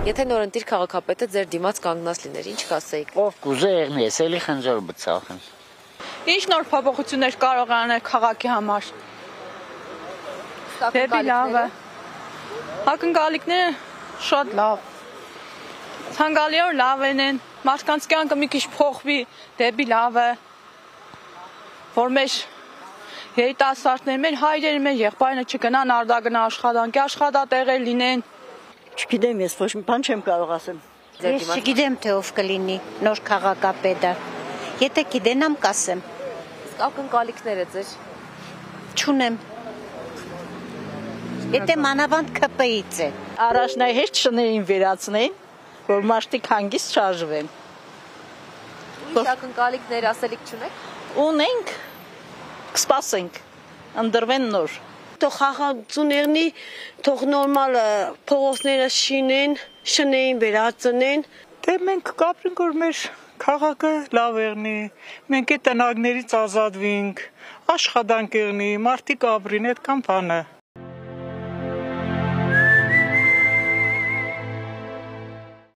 Եթե նորընտիր քաղաքապետը ձեր դիմաց կանգնած լիներ, ինչ կասեիք։ Ով կուզե եղնի, ես էլի խնջոր բծախն։ Ինչ նոր փոփոխություններ կարող անել քաղաքի համար։ Դեպի լավ է։ Ակնկալիքները շատ լավ։ Ցանկալիոր լավ են, մարդկանց կյանքը մի քիչ փոխվի, դեպի լավ է։ Որ մեր երիտասարդներ, մեր հայրերը, մեր եղբայրները չգնան արտագնա աշխատանքի, աշխատատեղեր լինեն։ Չգիտեմ, ես ոչ մի բան չեմ կարող ասեմ։ Ես չգիտեմ, թե ով կլինի նոր քաղաքապետը։ Եթե գիտենամ, կասեմ։ Իսկ ակնկալիքները ձեր։ Չունեմ։ Եթե մանավանդ ԿՊ-ից է։ Առաջնահերթ շներին վերացնեն, որ մարդիկ հանգիստ շարժվեն։ Ինչ ակնկալիքներ ասելիք չունեք։ Ունենք, կսպասենք, ընդրվեն նոր։ Թող խաղաղություն եղնի, թող նորմալ փողոցները շնեին վերածնեն։ Դե մենք կապրենք, որ մեր քաղաքը լավ եղնի, մենք այդ տնագներից ազատվենք, աշխատանք եղնի, մարդիկ ապրին, այդքան բանը։